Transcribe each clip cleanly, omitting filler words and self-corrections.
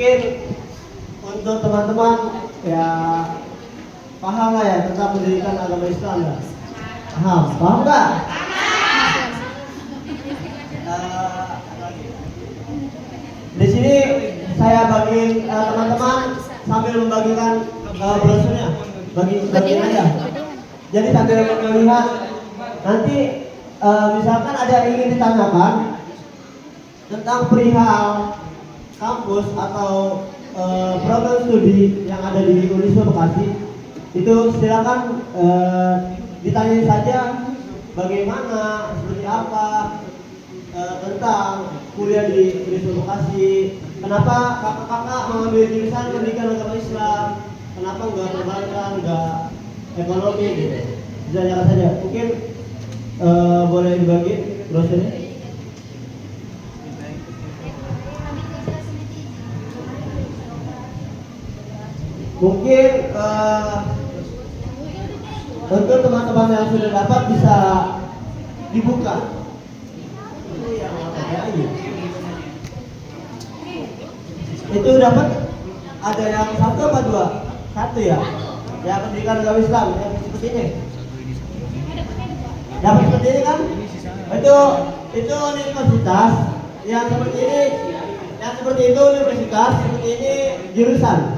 mungkin untuk teman-teman ya paham lah ya tentang pendidikan agama Islam ya? Paham nggak? Di sini saya bagiin teman-teman sambil membagikan brosurnya, bagiin aja. Jadi sambil melihat nanti misalkan ada yang ingin ditanyakan tentang perihal kampus atau program studi yang ada di Unisma Bekasi, itu silakan ditanya saja bagaimana, seperti apa tentang kuliah di Unisma Bekasi, kenapa kakak-kakak mengambil jurusan pendidikan agama Islam, kenapa enggak perbankan, enggak ekonomi gitu. Ditanyakan saja. Mungkin boleh dibagi brosurnya. Mungkin untuk teman-teman yang sudah dapat bisa dibuka. Itu dapat ada yang satu apa dua? Satu ya. Ya pendidikan agama Islam yang seperti ini. Dapat seperti ini kan? Itu universitas yang seperti ini. Yang seperti itu universitas, seperti ini jurusan.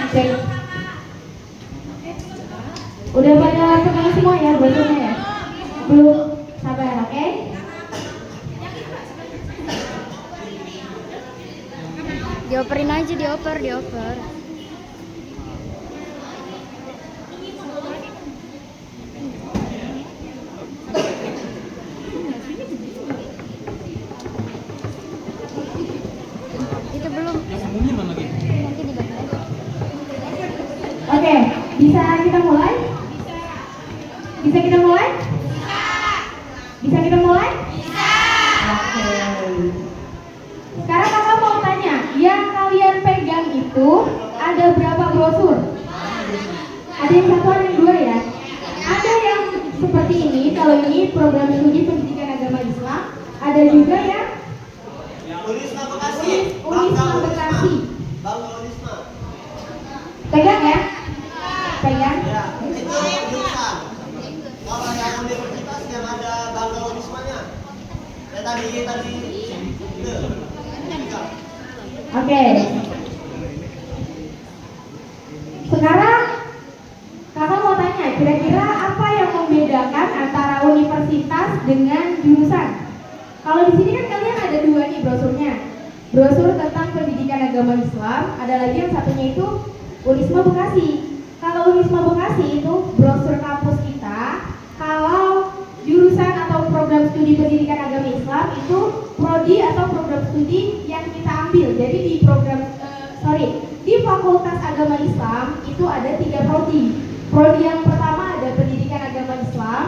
Cek. Udah pada pegang semua ya brosurnya ya? Belum? Sabar, oke? Dioperin aja, dioper. Itu belum. Yang umumnya mana lagi? Nanti dibagi. Oke, bisa kita mulai? Bisa kita mulai? Bisa kita mulai? Bisa. Oke. Sekarang kakak mau tanya, yang kalian pegang itu ada berapa brosur? Ada yang satu, ada yang dua ya? Ada yang seperti ini, kalau ini program studi pendidikan agama Islam. Ada juga yang Unisma Bekasi. Unisma Bekasi. Bangga Unisma. Pegang ya? Pegang? Ya, itu jurusan. Kalau yang universitas yang ada Bangga Unismanya. Ya tadi itu. Oke. Sekarang kakak mau tanya, kira-kira apa yang membedakan antara universitas dengan jurusan? Kalau di sini kan kalian ada dua nih brosurnya. Brosur tentang pendidikan agama Islam, ada lagi yang satunya itu Unisma Bekasi. Kalau Unisma Bekasi itu brosur kampus kita. Kalau jurusan atau program studi pendidikan agama Islam itu prodi atau program studi yang kita ambil. Jadi di Fakultas Agama Islam itu ada 3 prodi. Prodi yang pertama ada pendidikan agama Islam,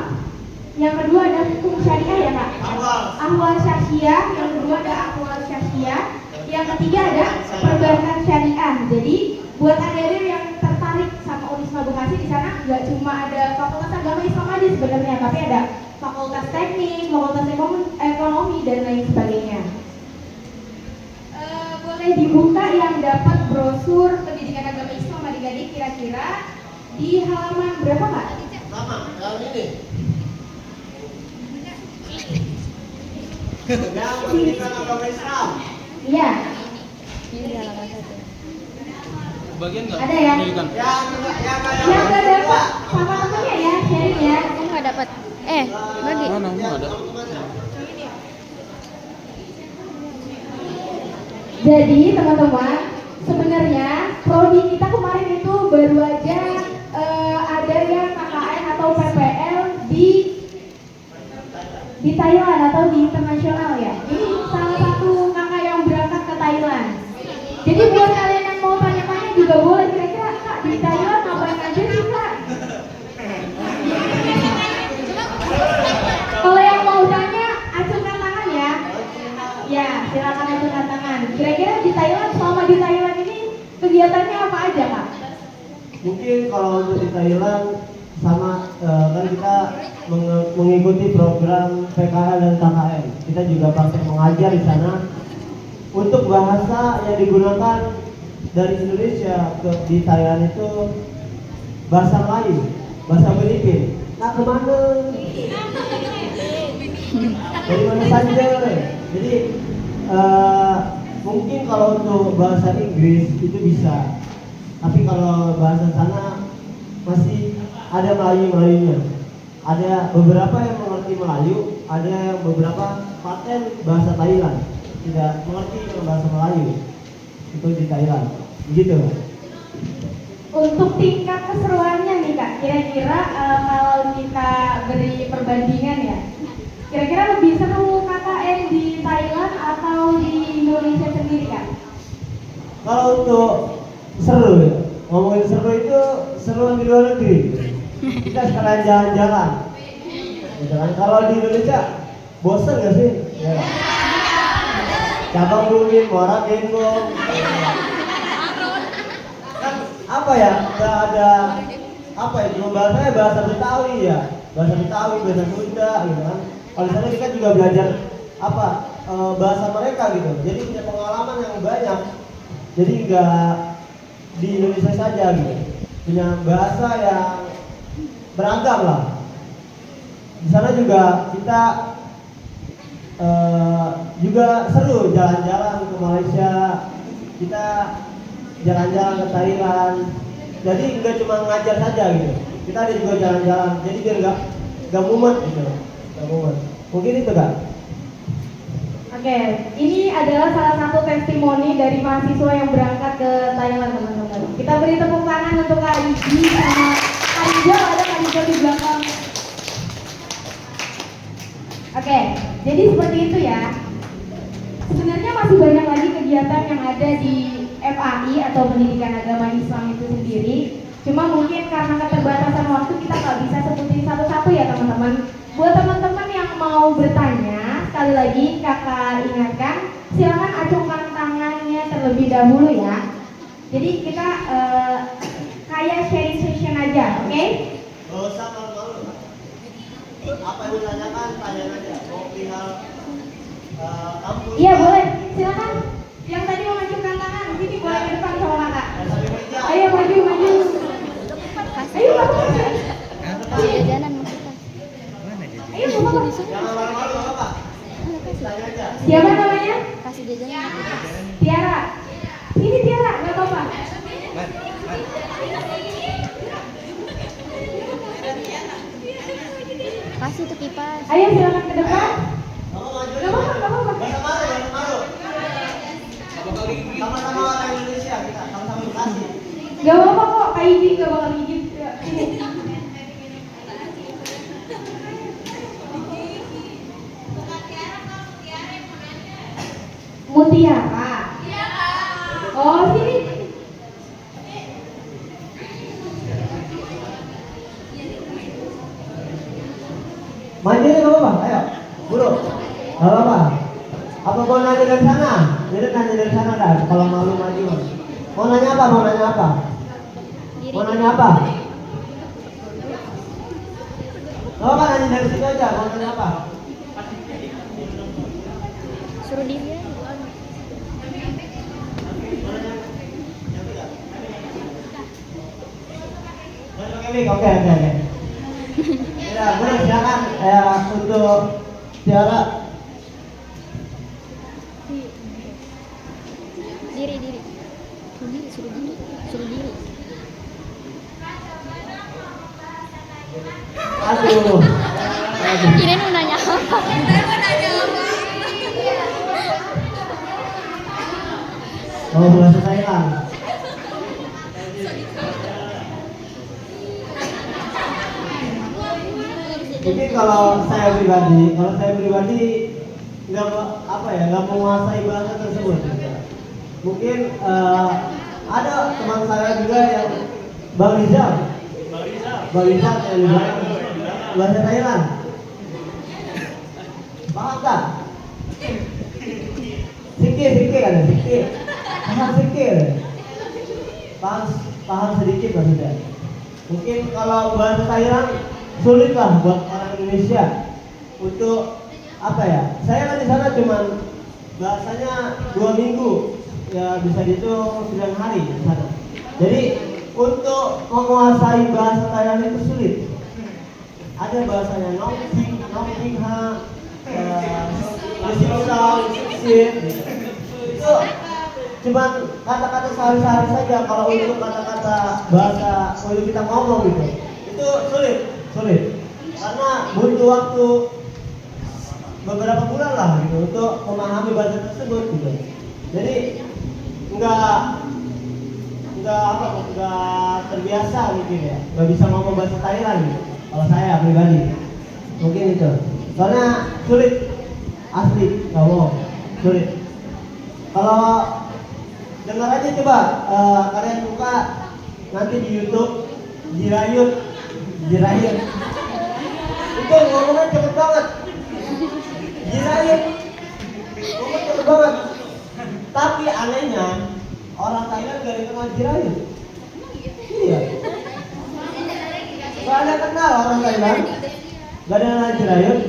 yang kedua ada hukum syariah ya kak, ahwal syariah, yang kedua ada ahwal syariah, yang ketiga ada perbankan syariah. Jadi buat adik-adik yang tertarik sama Unisma Bekasi, di sana nggak cuma ada Fakultas Agama Islam aja sebenarnya, tapi ada Fakultas Teknik, Fakultas Ekonomi dan lain sebagainya. Boleh dibuka yang dapat brosur pendidikan agama Islam adik-adik, kira-kira di halaman berapa kak? Sama, yang ini. Yang pendidikan agama Islam. Iya. Ini di halaman 1. Bagian nggak? Ada ya? Pendidikan. Yang Yang nggak dapat sama temennya ya, sharing ya. Aku nggak dapat. Bagi. Mana? Mau ada? Jadi teman-teman, sebenarnya prodi kita kemarin itu baru aja ada yang KKN atau PPL di Thailand atau di internasional ya. Ini salah satu kakak yang berangkat ke Thailand. Jadi buat kalian yang mau tanya-tanya juga boleh, kira-kira kak di Thailand ngapain aja sih kak? Kalau yang mau tanya, acungkan tangan ya. Ya, silakan acungkan tangan. Kira-kira di Thailand, selama di Thailand ini kegiatannya apa aja kak? Mungkin kalau untuk di Thailand sama kan kita mengikuti program PKL dan KKN. Kita juga praktek mengajar di sana. Untuk bahasa yang digunakan dari Indonesia di Thailand itu bahasa Melayu, bahasa Filipin. Nah kemana? Dari mana saja? Jadi mungkin kalau untuk bahasa Inggris itu bisa, tapi kalau bahasa sana masih ada Melayu-Melayunya. Ada beberapa yang mengerti Melayu, ada yang beberapa paten bahasa Thailand tidak mengerti bahasa Melayu. Itu di Thailand, begitu. Untuk tingkat keseruannya nih Kak, kira-kira kalau kita beri perbandingan ya, kira-kira lebih seru KKN di Thailand atau di Indonesia sendiri Kak? Kalau untuk seru ya, ngomongin seru itu seru di luar negeri. Kita sekalian jalan-jalan. Jalan kalau di Indonesia bosan gak sih? Ya. Cabang Bungin, Muara Gembong. Kan apa ya? Nggak ada apa ya? Cuma bahasanya bahasa Betawi ya, bahasa Betawi, bahasa Sunda gitu kan. Kalau di sana kita juga belajar apa bahasa mereka gitu. Jadi punya pengalaman yang banyak. Jadi nggak di Indonesia saja gitu. Punya bahasa yang beragam lah. Di sana juga kita juga seru jalan-jalan ke Malaysia, kita jalan-jalan ke Thailand. Jadi nggak cuma ngajar saja gitu. Kita ada juga jalan-jalan. Jadi biar nggak mumet gitu. Nggak mumet. Mungkin itu Kak. Oke, ini adalah salah satu testimoni dari mahasiswa yang berangkat ke Thailand teman-teman. Kita beri tepuk tangan untuk Kak Iji sama Kak Ijo, ada Kak Ijo di belakang. Oke, jadi seperti itu ya. Sebenarnya masih banyak lagi kegiatan yang ada di FAI atau Pendidikan Agama Islam itu sendiri. Cuma mungkin karena keterbatasan waktu kita nggak bisa sebutin satu-satu ya teman-teman. Buat teman-teman yang mau bertanya, sekali lagi kakak ingatkan, silakan acungkan tangannya terlebih dahulu ya. Jadi kita kayak sharing session aja, oke? Gak usah malu-malu. Apa yang ditanyakan, tanya aja. Mau perihal kampus. Iya boleh, silakan. Yang tadi mau acungkan tangan, sini boleh ke depan sama kakak. Ayo maju. Ayo maju. Jajanan maksudnya. Ayo bapak. Jangan malu-malu apa? Tanya aja. Siapa namanya? Kasih jajanan. Tiara. Ini Tiara, nggak apa-apa. Kasih tuh kipas. Ayo silakan ke depan. Kamu maju. Nggak apa-apa. Jangan malu. Sama-sama orang Indonesia kita, sama-sama Bekasi. Nggak apa-apa kok, Kak Iji nggak bakal gigit. Sini. Mutiara. Oh sini. Maju nih nggak apa-apa, ayo. Buru. Nggak apa-apa. Apa mau nanya dari sana? Jadi nanya dari sana dah. Kalau malu maju. Mau nanya apa? Mau nanya apa? Nggak apa, nanya dari situ aja. Mau nanya apa? Suruh diri aja. Oke. Ya, boleh silakan untuk Tiara. Diri. Suruh diri. Aduh. Ini mau nanya apa? Oh, bahasa Thailand. Mungkin kalau saya pribadi nggak menguasai bahasa tersebut. Mungkin ada teman saya juga yang Bang Rizal yang bilang bahasa Thailand. Paham tak? Sikit ada sikit. Paham sikit. Paham sedikit maksudnya. Mungkin kalau bahasa Thailand sulit lah buat orang Indonesia untuk apa ya? Saya kan di sana cuman bahasanya 2 minggu, ya bisa dihitung 9 hari di sana. Jadi untuk menguasai bahasa Thailand itu sulit. Ada bahasanya nongking ha, itu cuman kata-kata sehari-hari saja. Kalau untuk kata-kata bahasa untuk kita ngomong gitu, itu sulit karena butuh waktu beberapa bulan lah gitu untuk memahami bahasa tersebut gitu. Jadi nggak terbiasa mungkin ya, nggak bisa ngomong bahasa Thailand gitu. Kalau saya pribadi mungkin itu, soalnya sulit asli, ngomong sulit. Kalau dengar aja coba, kalian buka nanti di YouTube Jirayut itu ngomongnya cepet banget. Jirayut ngomongnya cepet banget, tapi anehnya orang Thailand gak dikenal Jirayut. Iya, gak ada kenal orang Thailand, gak ada kenal Jirayut.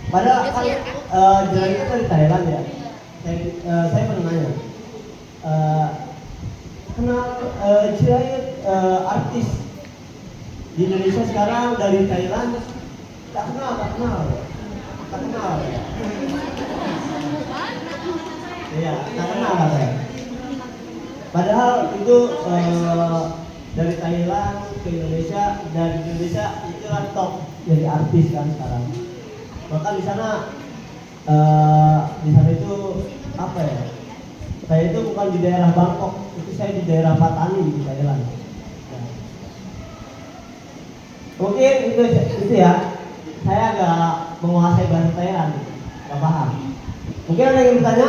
Padahal kan Jirayut itu dari Thailand ya. Saya pernah nanya, kenal Jirayut artis di Indonesia sekarang dari Thailand, tak kenal. Iya, tak kenal katanya. Padahal itu dari Thailand ke Indonesia, dari Indonesia itu kan top jadi artis kan sekarang. Bahkan di sana itu apa ya? Saya itu bukan di daerah Bangkok, itu saya di daerah Patani di Thailand. Ya. Mungkin itu ya. Saya agak menguasai bahasa Thailand, nggak paham. Mungkin ada yang ingin bertanya?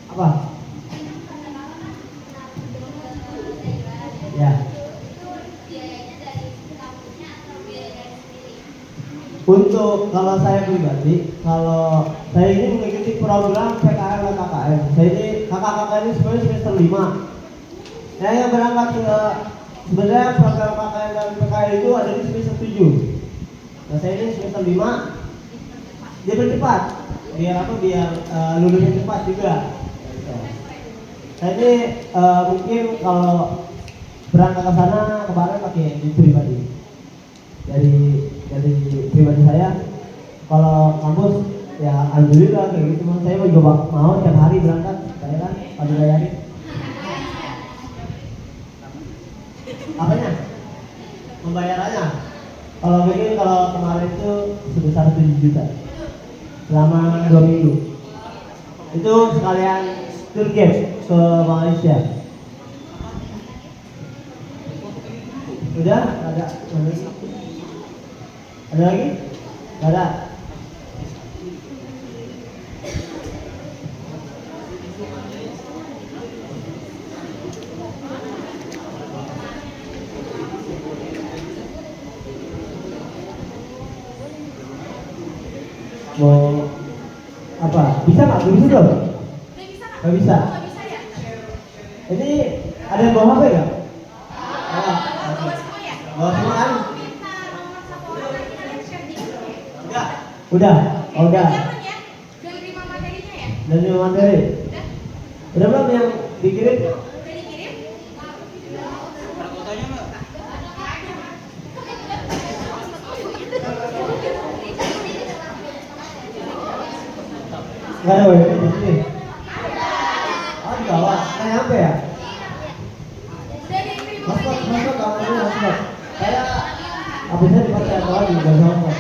Apa? Ya. Untuk kalau saya pribadi, kalau saya ini mengikuti program PKM dan KKM. Saya ini KKM ini sebenarnya semester 5. Saya yang berangkat ke sebenarnya program KKM dan PKM itu ada di semester 7. Nah saya ini semester 5. Dia bercepat, biar lulusnya cepat juga. Saya ini mungkin kalau berangkat ke sana kemarin pakai di pribadi. Dari pribadi saya, kalau kampus ya alhamdulillah kayak gitu. Saya mau tiap hari berangkat, saya kan pada bayarin. Apanya? Pembayarannya? Kalau kemarin itu sebesar 7 juta selama 2 minggu. Itu sekalian tour guide ke Malaysia. Udah? Ada? Ada lagi? Gak ada? Mau apa? Bisa nggak? Bisa dong? Nggak bisa. Ini ada yang bawa HP nggak? Bawa semua kan? Udah. Udah terima materi. Udah belum yang dikirim? Perkotanya nggak? Nggak ada wifi di sini. Oh di bawah. Kayak apa ya? Hotspot kamarnya hotspot. Saya habisnya dipakai atau lagi nggak hotspot.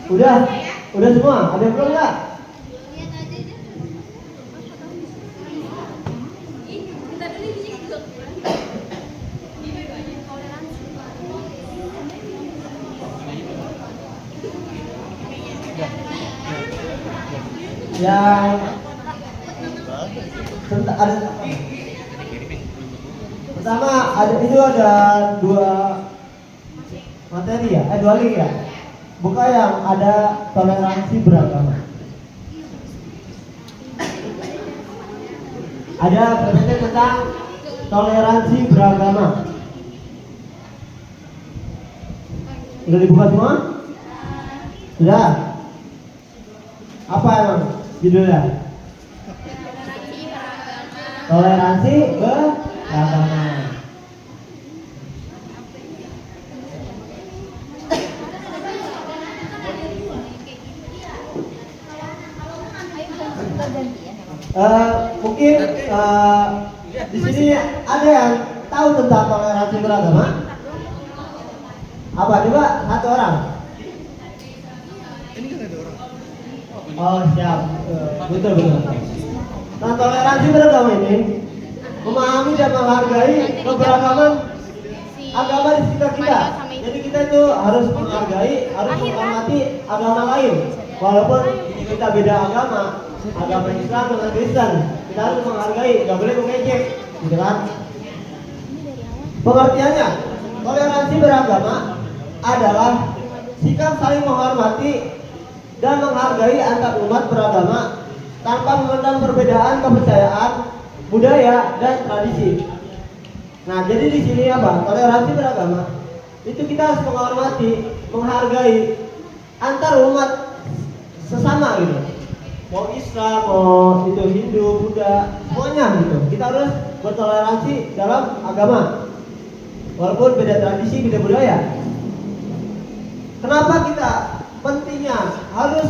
Udah semua. Ada yang belum nggak? Yang ada pertama ada 2 materi ya, 2 link ya. Buka yang ada toleransi beragama. Ada presentasi tentang toleransi beragama. Sudah dibuka semua? Sudah? Apa emang judulnya? Toleransi beragama. Mungkin di sini ada yang tahu tentang toleransi beragama? Apa coba satu orang? Oh siap, betul. Nah toleransi beragama ini memahami dan menghargai keberagaman agama di sekitar kita. Jadi kita itu harus menghargai, harus menghormati agama lain. Walaupun kita beda agama Islam dengan Kristen, kita harus menghargai, nggak boleh mengejek, gitu kan? Pengertiannya, toleransi beragama adalah sikap saling menghormati dan menghargai antar umat beragama tanpa memandang perbedaan kepercayaan, budaya, dan tradisi. Nah, jadi di sini apa? Toleransi beragama itu kita harus menghormati, menghargai antar umat sesama gitu. Mau Islam, mau itu Hindu, Buddha, semuanya gitu. Kita harus bertoleransi dalam agama, walaupun beda tradisi, beda budaya. Kenapa kita pentingnya harus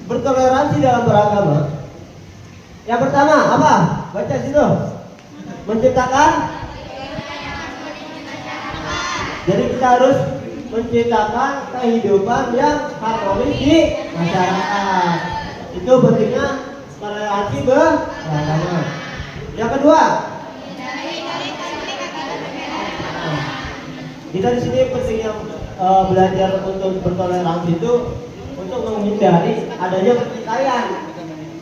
bertoleransi dalam beragama? Yang pertama apa? Baca situ. Menciptakan. Jadi kita harus menciptakan kehidupan yang harmonis di masyarakat. Itu pentingnya toleransi beragama. Yang kedua, kita di sini pentingnya belajar untuk bertoleransi itu untuk menghindari adanya pertikaian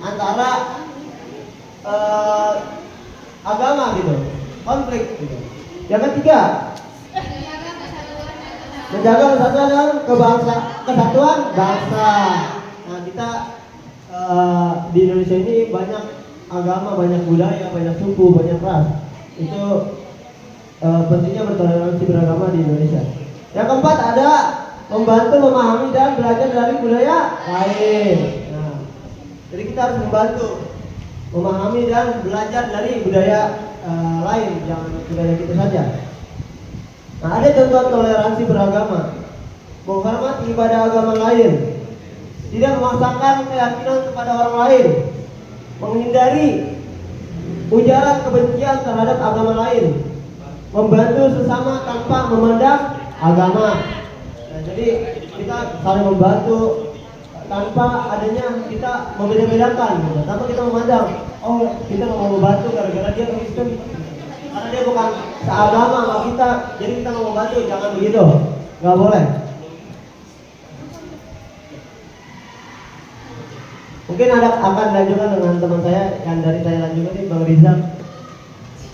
antara agama gitu, konflik gitu. Yang ketiga, menjaga persatuan dan kesatuan bangsa. Nah kita di Indonesia ini banyak agama, banyak budaya, banyak suku, banyak ras. Itu pentingnya bertoleransi beragama di Indonesia. Yang keempat ada membantu memahami dan belajar dari budaya lain. Nah, jadi kita harus membantu memahami dan belajar dari budaya lain, jangan budaya kita saja. Nah, ada contoh toleransi beragama: menghormati ibadah agama lain, tidak memaksakan keyakinan kepada orang lain, menghindari ujaran kebencian terhadap agama lain, membantu sesama tanpa memandang agama. Nah, jadi kita saling membantu tanpa adanya kita membeda-bedakan, gitu. Tanpa kita memandang, oh kita mau membantu gara-gara dia Kristen, karena dia bukan seagama sama kita, jadi kita mau membantu. Jangan begitu, nggak boleh. Mungkin akan dilanjutkan dengan teman saya yang dari saya lanjutkan nih, Bang Rizal,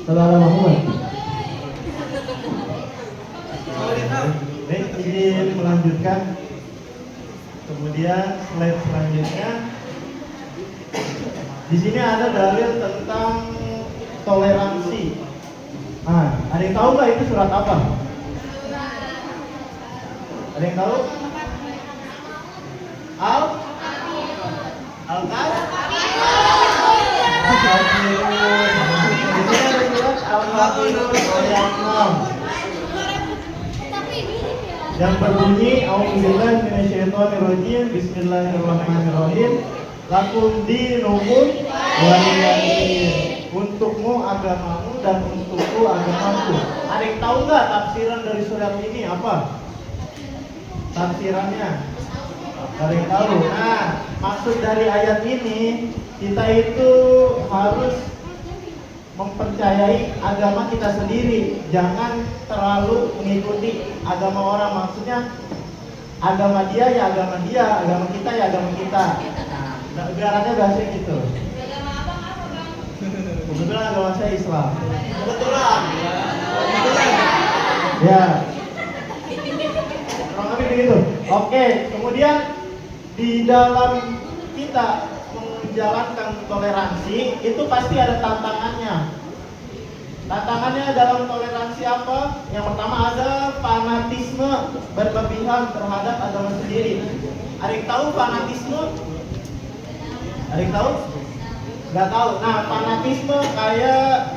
Saudara Muhammad. Baik, izin melanjutkan. Kemudian slide selanjutnya. Di sini ada dalil tentang toleransi. Nah, ada yang tahu nggak itu surat apa? Ada yang tahu? Yang berbunyi A'udzubillahi minasyaitonirrajim, Bismillahirrahmanirrahim. Lakum dinukum waliyadin. Untukmu agamamu dan untukku agamaku. Ada yang tahu nggak tafsiran dari surat ini apa? Tafsirannya? Ada yang tahu? Nah, maksud dari ayat ini, kita itu harus mempercayai agama kita sendiri, jangan terlalu mengikuti agama orang. Maksudnya agama dia ya agama dia, agama kita ya agama kita. Nah, ibaratnya bahasa gitu. Kebetulan agama saya Islam. Kebetulan. Ya. Kurang lebih begitu. Oke, kemudian di dalam kita menjalankan toleransi itu pasti ada tantangannya. Tantangannya dalam toleransi apa? Yang pertama ada fanatisme berlebihan terhadap agama sendiri. Ada yang tahu fanatisme? Ada yang tahu? Nggak tahu. Nah, fanatisme kayak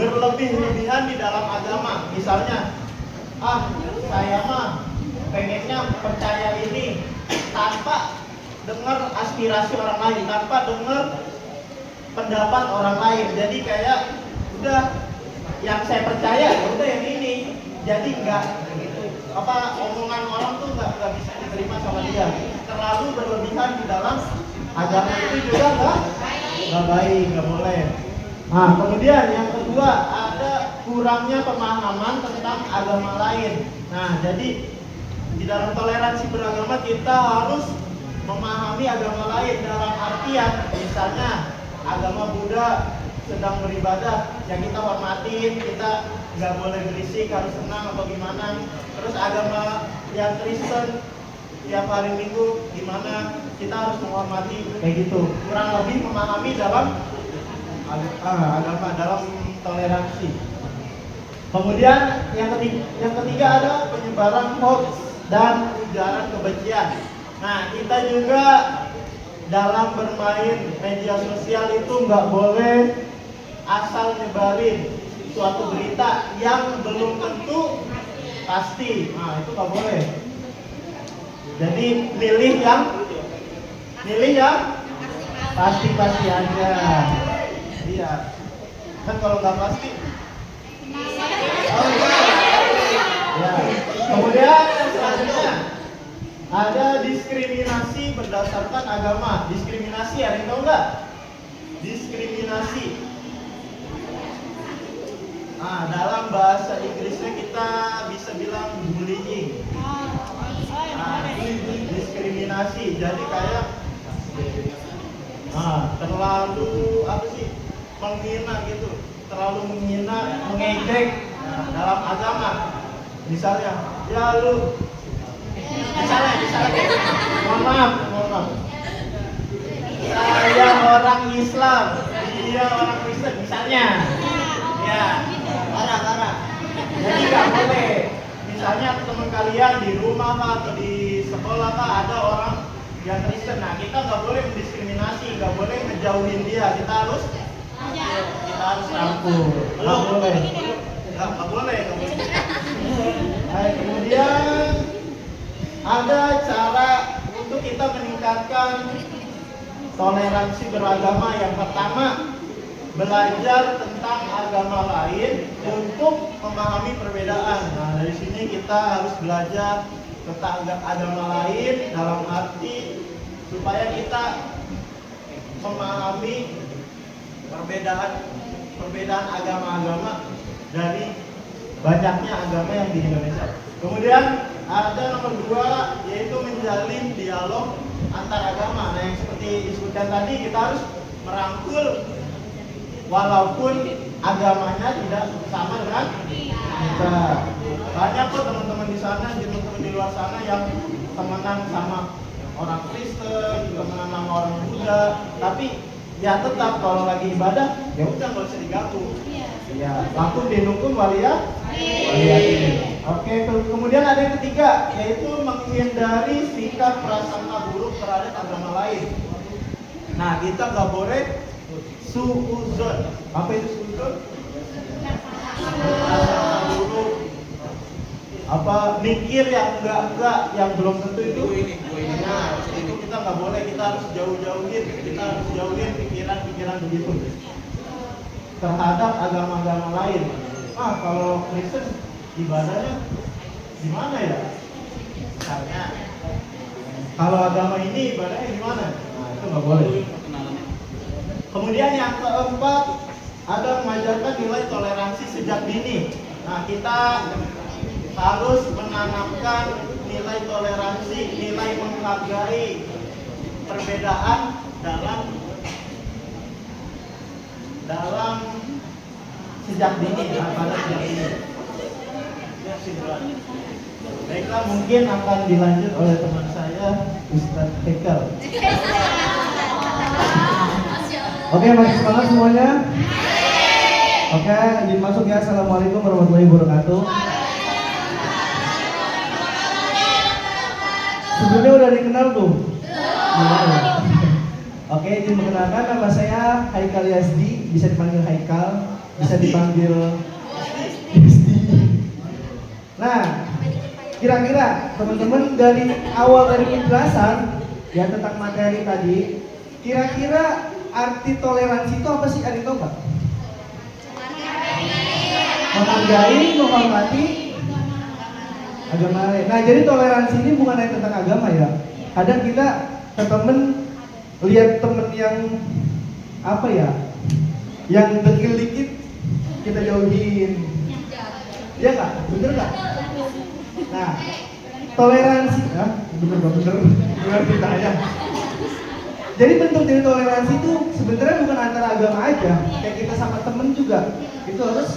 berlebih-lebihan di dalam agama. Misalnya, saya mah pengennya percaya ini tanpa dengar aspirasi orang lain, tanpa dengar pendapat orang lain. Jadi kayak udah yang saya percaya ya udah yang ini. Jadi nggak omongan orang tuh nggak bisa diterima sama dia. Terlalu berlebihan di dalam agama itu juga nggak baik, nggak boleh. Nah, kemudian yang kedua ada kurangnya pemahaman tentang agama lain. Nah, jadi di dalam toleransi beragama kita harus memahami agama lain dalam artian misalnya agama Buddha sedang beribadah, ya kita hormatin, kita nggak boleh berisik, harus senang atau gimana. Terus agama yang Kristen tiap hari Minggu gimana, kita harus menghormati, kayak gitu. Kurang lebih memahami dalam agama, dalam toleransi. Kemudian yang ketiga ada penyebaran hoax dan ujaran kebencian. Nah, kita juga dalam bermain media sosial itu nggak boleh asal nyebarin suatu berita yang belum tentu pasti. Nah, itu nggak boleh. Jadi milih yang pasti aja. Iya. Kan kalau nggak pasti. Ya. Kemudian selanjutnya ada diskriminasi berdasarkan agama. Diskriminasi, ada yang tahu nggak? Diskriminasi. Nah, dalam bahasa Inggrisnya kita bisa bilang bullying. Nah, diskriminasi. Jadi kayak terlalu menghina gitu, terlalu menghina, mengejek dalam agama. Misalnya, ya lu misalnya mohon maaf saya orang Islam, dia orang Kristen misalnya, ya marah. Jadi nggak boleh. Misalnya teman kalian di rumah atau di sekolah ada orang yang Kristen, nah kita nggak boleh mendiskriminasi, nggak boleh ngejauhin dia, kita harus rangkul, nggak boleh. Nah, kemudian ada cara untuk kita meningkatkan toleransi beragama. Yang pertama, belajar tentang agama lain untuk memahami perbedaan. Nah, dari sini kita harus belajar tentang agama lain dalam arti supaya kita memahami perbedaan agama-agama dari banyaknya agama yang di Indonesia. Kemudian ada nomor 2 yaitu menjalin dialog antar agama. Nah, yang seperti disebutkan tadi, kita harus merangkul walaupun agamanya tidak sama dengan kita. Banyak kok teman-teman di sana, teman-teman di luar sana yang temenan sama orang Kristen, temenan sama orang Buddha, tapi ya tetap kalau lagi ibadah ya udah nggak usah diganggu. Ya, lakum dinukum waliyadin. Oke, kemudian ada yang ketiga yaitu menghindari sikap prasangka buruk terhadap agama lain. Nah, kita nggak boleh suudzon. Apa itu suudzon? Prasangka buruk. Mikir yang enggak, yang belum tentu itu. Nah, itu kita nggak boleh. Kita harus jauhin pikiran-pikiran begitu terhadap agama-agama lain. Kalau Kristen ibadahnya gimana ya? Misalnya, kalau agama ini ibadahnya gimana? Nah, itu nggak boleh. Kemudian yang keempat, ada mengajarkan nilai toleransi sejak dini. Nah, kita harus menanamkan nilai toleransi, nilai menghargai perbedaan dalam sejak dini, pada sejak dini. Baiklah, mungkin akan dilanjut oleh teman saya, Ustadz Hekel. Oke, masih semangat semuanya? Oke, izin masuk ya. Assalamualaikum warahmatullahi wabarakatuh. Sebelumnya udah dikenal tuh? Belum. Oke, izin mengenalkan, nama saya Haikal Yazdi, bisa dipanggil Haikal, bisa dipanggil Yazdi. Nah, kira-kira teman-teman dari awal dari penjelasan ya tentang materi tadi, kira-kira arti toleransi itu apa sih? Ada yang tahu nggak? Menghargai, menghormati agama lain. Nah, jadi toleransi ini bukan hanya tentang agama ya. Kadang kita ke temen lihat temen yang apa ya, yang dekil dikit kita jauhin. Iya nggak? Bener nggak? Nah, toleransi, ya bener bener kita aja. Jadi bentuk dari toleransi itu sebenarnya bukan antara agama aja, kayak kita sama temen juga, itu harus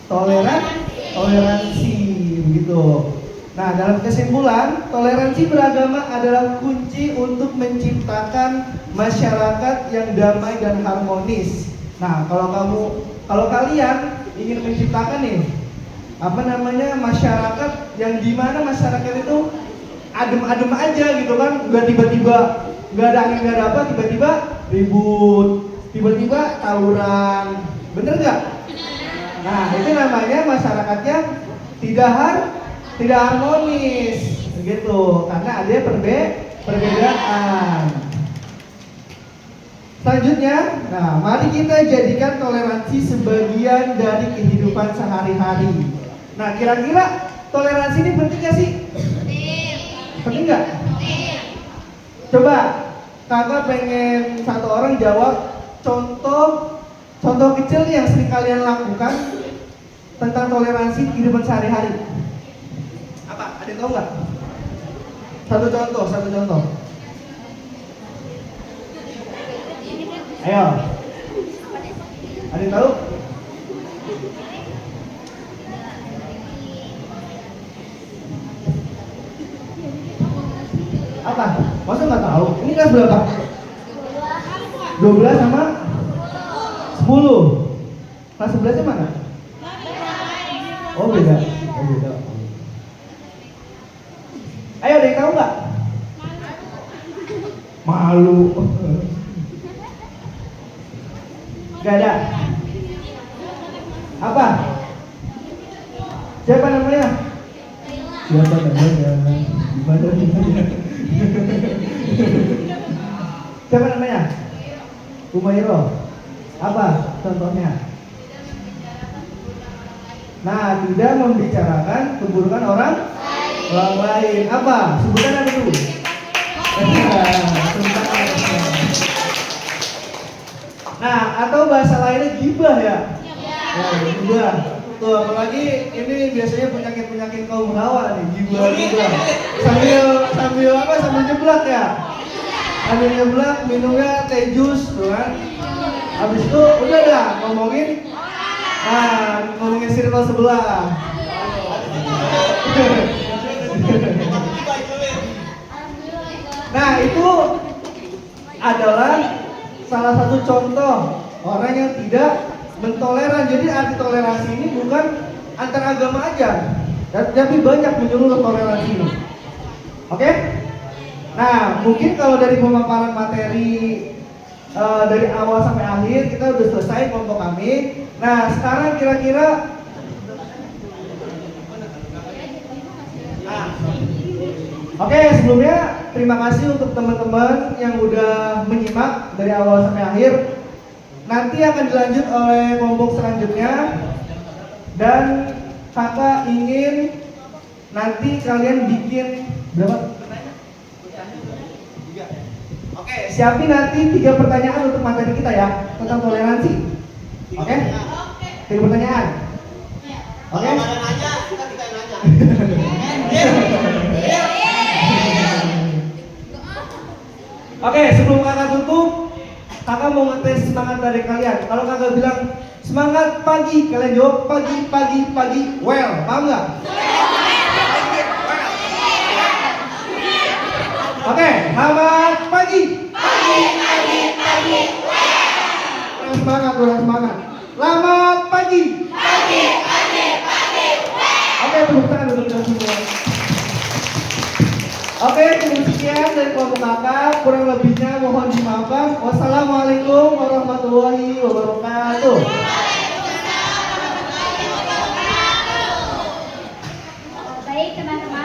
toleransi begitu. Nah, dalam kesimpulan, toleransi beragama adalah kunci untuk menciptakan masyarakat yang damai dan harmonis. Nah, kalau kalian ingin menciptakan nih masyarakat yang dimana masyarakat itu adem-adem aja gitu kan, nggak tiba-tiba nggak ada angin nggak ada apa, tiba-tiba ribut, tiba-tiba tawuran, bener nggak? Nah, itu namanya masyarakatnya tidak harmonis gitu, karena ada perbedaan. Selanjutnya, nah mari kita jadikan toleransi sebagian dari kehidupan sehari-hari. Nah, kira-kira toleransi ini penting gak sih? Penting nggak? Coba kakak pengen satu orang jawab contoh kecil yang sering kalian lakukan tentang toleransi kehidupan sehari-hari. Apa? Ada yang tahu nggak? Satu contoh. Ayo. Ada yang tahu? Apa? Masa nggak tahu? Ini kelas berapa? 12 sama 10. Kelas 11 nya mana? Oh beda. Ayo, ada yang tahu nggak? Malu. Gak ada. Apa? Siapa namanya? Siapa namanya? Umairo. Apa contohnya? Nah, tidak membicarakan keburukan orang lain. Apa? Sebutan apa dulu? Nah, atau bahasa lainnya gibah ya? Gibah. Tuh, apalagi ini biasanya penyakit kaum hawa nih, gibah. Sambil nyeblak ya? Sambil nyeblak, minumnya teh jus, tuh kan? Habis itu udah dah ngomongin circle sebelah. Nah, itu adalah salah satu contoh orang yang tidak mentoleran. Jadi arti toleransi ini bukan antar agama aja, tapi banyak menyeluruh toleransi ini. Oke? Nah, mungkin kalau dari pemaparan materi dari awal sampai akhir kita udah selesai kelompok kami. Nah, sekarang kira-kira Oke, sebelumnya terima kasih untuk teman-teman yang udah menyimak dari awal sampai akhir. Nanti akan dilanjut oleh kelompok selanjutnya. Dan kakak ingin nanti kalian bikin berapa? Oke, siapin nanti 3 pertanyaan untuk materi kita ya tentang toleransi. Oke? 3 pertanyaan. Oke? Oke, sebelum kakak tutup, kakak mau ngetes semangat dari kalian. Kalau kakak bilang semangat pagi, kalian jawab pagi. Well, paham nggak? Oke, selamat pagi. Pagi. semangat, kurang semangat. Selamat pagi. Oke, tepuk tangan untuk kita semua. Oke, cukup sekian dari kelompok kakak. Kurang lebihnya mohon dimaafkan. Wassalamualaikum warahmatullahi wabarakatuh. Baik teman-teman.